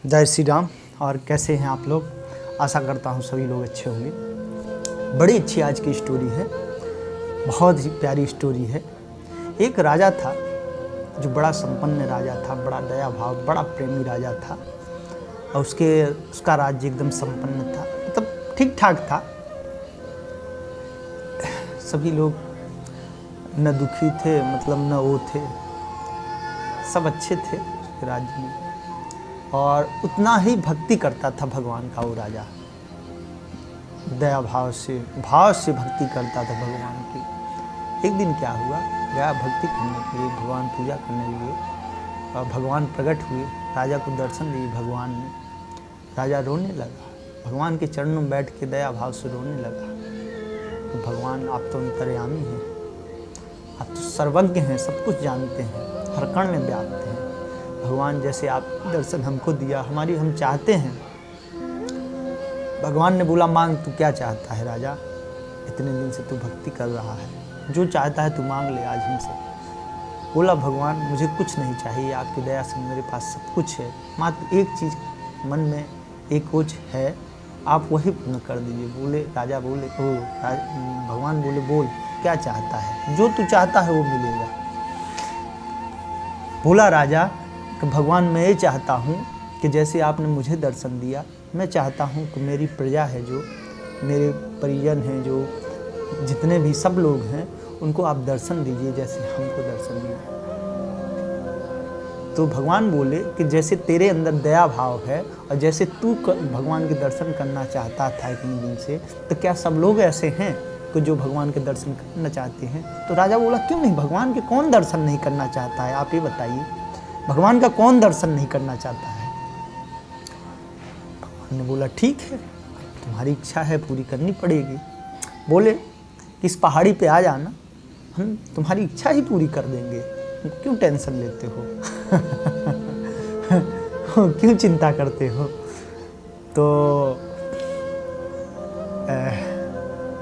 जय श्री राम। और कैसे हैं आप लोग? आशा करता हूँ सभी लोग अच्छे होंगे। बड़ी अच्छी आज की स्टोरी है, बहुत ही प्यारी स्टोरी है। एक राजा था जो बड़ा संपन्न राजा था, बड़ा दया भाव, बड़ा प्रेमी राजा था। और उसका राज्य एकदम संपन्न था, मतलब ठीक ठाक था। सभी लोग न दुखी थे, मतलब न वो थे, सब अच्छे थे उसके राज्य में। और उतना ही भक्ति करता था भगवान का वो राजा, दया भाव से भक्ति करता था भगवान की। एक दिन क्या हुआ, गया भक्ति करने के लिए, भगवान पूजा करने के लिए, और भगवान प्रकट हुए, राजा को दर्शन दिए भगवान ने। राजा रोने लगा, भगवान के चरणों में बैठ के दया भाव से रोने लगा। तो भगवान, आप तो अंतर्यामी हैं, आप तो सर्वज्ञ हैं, सब कुछ जानते हैं, हर कण में व्याप्त हैं। भगवान, जैसे आप दर्शन हमको दिया, हम चाहते हैं। भगवान ने बोला, मांग, तू क्या चाहता है राजा? इतने दिन से तू भक्ति कर रहा है, जो चाहता है तू मांग ले आज हमसे। बोला, भगवान मुझे कुछ नहीं चाहिए, आपकी दया से मेरे पास सब कुछ है। मात्र एक चीज़ मन में एक कुछ है, आप वही पूर्ण कर दीजिए। बोले राजा, बोले भगवान बोले, बोल क्या चाहता है? जो तू चाहता है वो मिलेगा। बोला राजा कि भगवान, मैं ये चाहता हूँ कि जैसे आपने मुझे दर्शन दिया, मैं चाहता हूँ कि मेरी प्रजा है, जो मेरे परिजन हैं, जो जितने भी सब लोग हैं, उनको आप दर्शन दीजिए जैसे हमको दर्शन दिया। तो भगवान बोले कि जैसे तेरे अंदर दया भाव है और जैसे तू भगवान के दर्शन करना चाहता था इतने दिन से, तो क्या सब लोग ऐसे हैं कि जो भगवान के दर्शन करना चाहते हैं? तो राजा बोला, क्यों नहीं, भगवान के कौन दर्शन नहीं करना चाहता है? आप ये बताइए, भगवान का कौन दर्शन नहीं करना चाहता है? भगवान ने बोला, ठीक है, तुम्हारी इच्छा है, पूरी करनी पड़ेगी। बोले, इस पहाड़ी पे आ जाना, हम तुम्हारी इच्छा ही पूरी कर देंगे, क्यों टेंशन लेते हो? क्यों चिंता करते हो? तो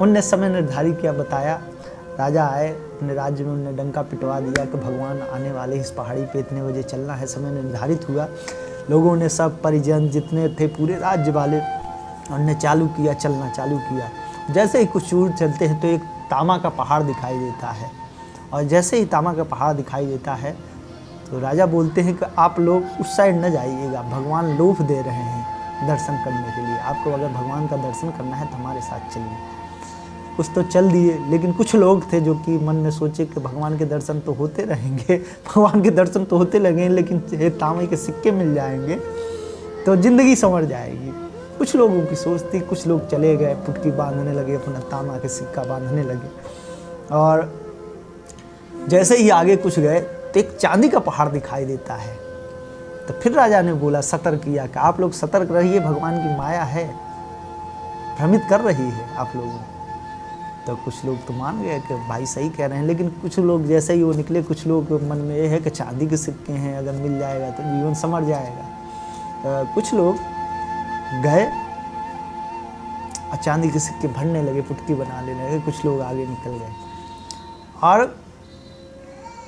उनने समय निर्धारित किया, बताया। राजा आए, अपने राज्य में उन्होंने डंका पिटवा दिया कि भगवान आने वाले, इस पहाड़ी पे इतने बजे चलना है। समय निर्धारित हुआ, लोगों ने, सब परिजन जितने थे, पूरे राज्य वाले, उन्होंने चालू किया, चलना चालू किया। जैसे ही कुछ दूर चलते हैं तो एक तामा का पहाड़ दिखाई देता है, और जैसे ही तामा का पहाड़ दिखाई देता है तो राजा बोलते हैं कि आप लोग उस साइड न जाइएगा, भगवान लोभ दे रहे हैं दर्शन करने के लिए। आपको अगर भगवान का दर्शन करना है तो हमारे साथ चलिए। कुछ तो चल दिए, लेकिन कुछ लोग थे जो कि मन में सोचे कि भगवान के दर्शन तो होते रहेंगे, भगवान के दर्शन तो होते लगेंगे, लेकिन तांबे के सिक्के मिल जाएंगे तो ज़िंदगी संवर जाएगी। कुछ लोगों की सोच थी। कुछ लोग चले गए, पुटकी बांधने लगे, अपना तांबा के सिक्का बांधने लगे। और जैसे ही आगे कुछ गए तो एक चांदी का पहाड़ दिखाई देता है। तो फिर राजा ने बोला, सतर्क किया कि आप लोग सतर्क रहिए, भगवान की माया है, भ्रमित कर रही है आप लोगों को। तो कुछ लोग तो मान गए कि भाई सही कह रहे हैं, लेकिन कुछ लोग जैसे ही वो निकले, कुछ लोग मन में ये है कि चांदी के सिक्के हैं, अगर मिल जाएगा तो जीवन संवर जाएगा। कुछ लोग गए और चांदी के सिक्के भरने लगे, पुटकी बना लेने लगे। कुछ लोग आगे निकल गए, और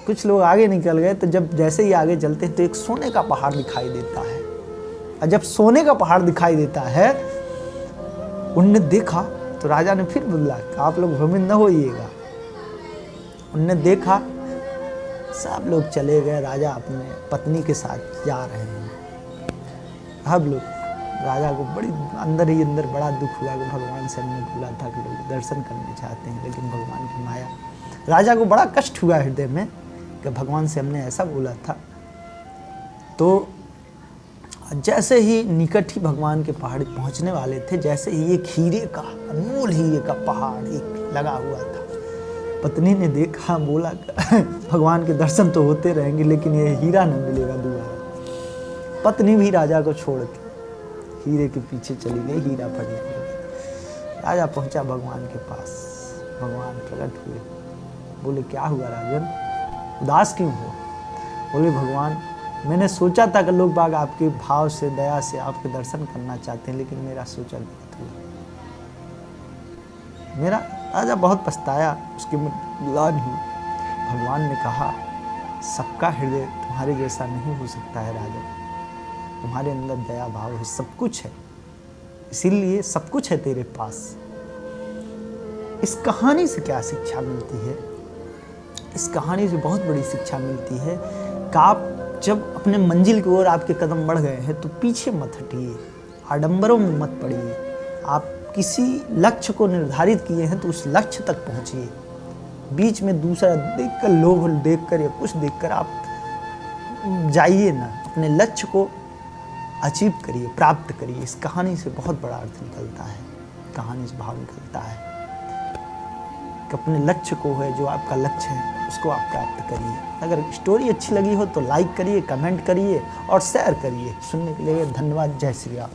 कुछ लोग आगे निकल गए तो जब जैसे ही आगे चलते तो एक सोने का पहाड़ दिखाई देता है। और जब सोने का पहाड़ दिखाई देता है, उनने देखा तो राजा ने फिर बोला, आप लोग भ्रमित न होइएगा। उनने देखा, सब लोग चले गए, राजा अपने पत्नी के साथ जा रहे हैं। अब लोग, राजा को बड़ी अंदर ही अंदर बड़ा दुख हुआ कि भगवान से हमने बोला था कि लोग दर्शन करने चाहते हैं, लेकिन भगवान की माया। राजा को बड़ा कष्ट हुआ हृदय में कि भगवान से हमने ऐसा बोला था। तो जैसे ही निकट ही भगवान के पहाड़ पहुंचने वाले थे, जैसे ही एक हीरे का, अनमोल हीरे का पहाड़ एक लगा हुआ था। पत्नी ने देखा, बोला भगवान के दर्शन तो होते रहेंगे, लेकिन ये हीरा न मिलेगा दोबारा। पत्नी भी राजा को छोड़ के हीरे के पीछे चली गई, हीरा पड़ने लगा। राजा पहुंचा भगवान के पास, भगवान प्रकट हुए। बोले, क्या हुआ राजन, उदास क्यों हो? बोले, भगवान, मैंने सोचा था कि लोग बाग आपके भाव से, दया से आपके दर्शन करना चाहते हैं, लेकिन मेरा सोचा गलत हुआ। मेरा राजा बहुत पछताया, उसके ग्लानि हुई। भगवान ने कहा, सबका हृदय तुम्हारे जैसा नहीं हो सकता है राजा। तुम्हारे अंदर दया भाव है, सब कुछ है, इसीलिए सब कुछ है तेरे पास। इस कहानी से क्या शिक्षा मिलती है? इस कहानी से बहुत बड़ी शिक्षा मिलती है कि आप जब अपने मंजिल की ओर आपके कदम बढ़ गए हैं तो पीछे मत हटिए, आडंबरों में मत पड़िए। आप किसी लक्ष्य को निर्धारित किए हैं तो उस लक्ष्य तक पहुंचिए। बीच में दूसरा देखकर, लोभ देखकर या कुछ देखकर आप जाइए ना, अपने लक्ष्य को अचीव करिए, प्राप्त करिए। इस कहानी से बहुत बड़ा अर्थ निकलता है, कहानी से भाव निकलता है कि अपने लक्ष्य को है, जो आपका लक्ष्य है उसको आप प्राप्त करिए। अगर स्टोरी अच्छी लगी हो तो लाइक करिए, कमेंट करिए और शेयर करिए। सुनने के लिए धन्यवाद। जय श्री राम।